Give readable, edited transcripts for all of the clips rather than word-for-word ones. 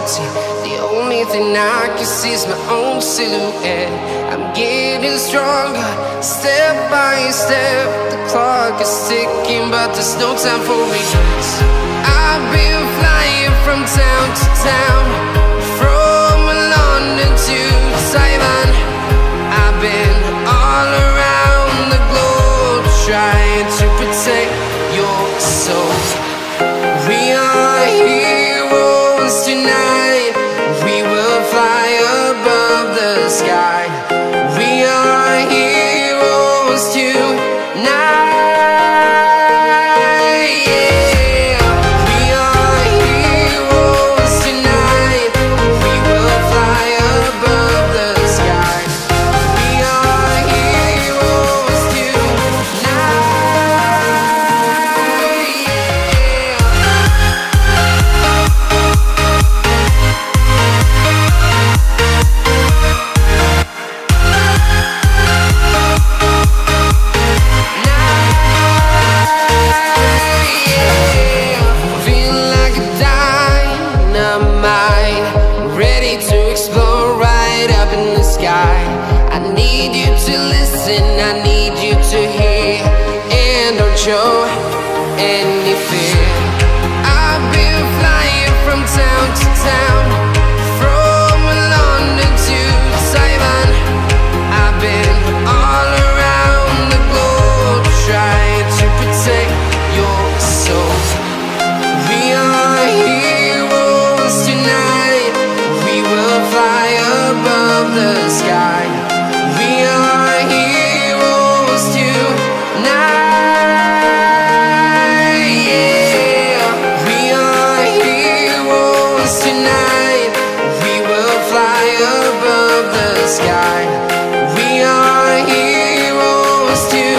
empty. The only thing I can see is my own silhouette. I'm getting stronger, step by step. The clock is ticking, but there's no time for regrets. I've been flying from town to town, from London to Taiwan. I've been all around the globe, trying to protect your soul. We are heroes tonight. We will fly above the sky. We are heroes tonight. I need you to hear, and don't show any fear. I've been flying from town to town, from London to Taiwan. I've been all around the globe, trying to protect your soul. We are heroes tonight. We will fly above the sky. We are heroes tonight. Yeah. We are heroes tonight. We will fly above the sky. We are heroes tonight.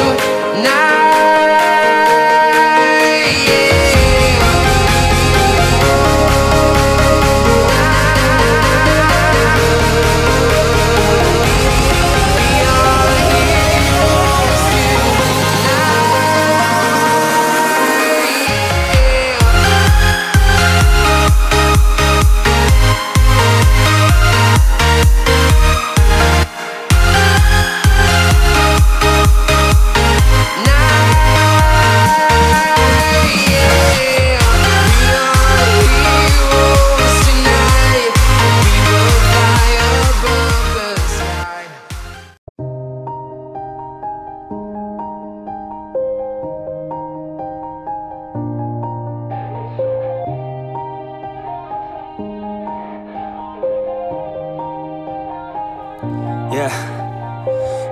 Yeah,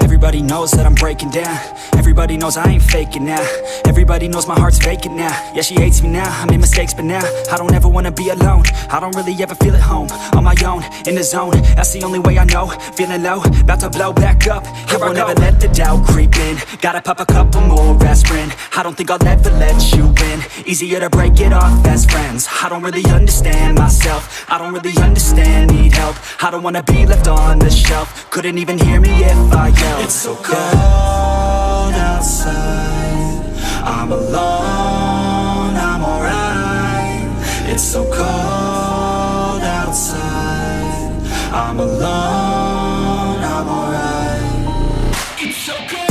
everybody knows that I'm breaking down. Everybody knows I ain't faking now. Everybody knows my heart's vacant now. Yeah, she hates me now, I made mistakes but now I don't ever wanna be alone. I don't really ever feel at home. On my own, in the zone, that's the only way I know. Feeling low, about to blow back up. Here I won't ever let the doubt creep in. Gotta pop a couple more aspirin. I don't think I'll ever let you in. Easier to break it off as friends. I don't really understand myself. I don't really understand, need help. I don't wanna be left on the shelf. Couldn't even hear me if I yelled. It's so cold outside, I'm alone, I'm alright. It's so cold outside, I'm alone, I'm alright. It's so cold.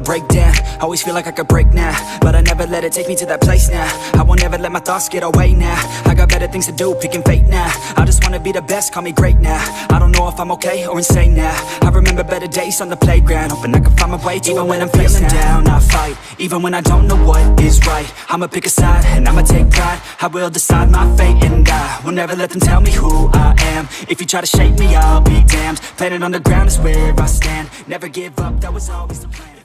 Break down, always feel like I could break now, but I never let it take me to that place now. I won't ever let my thoughts get away now. I got better things to do, picking fate now. I just wanna be the best, call me great now. I don't know if I'm okay or insane now. I remember better days on the playground, hoping I can find my way to even when I'm feeling down, I fight, even when I don't know what is right. I'ma pick a side, and I'ma take pride. I will decide my fate, and I will never let them tell me who I am. If you try to shape me, I'll be damned. Planet on the ground is where I stand. Never give up, that was always the plan.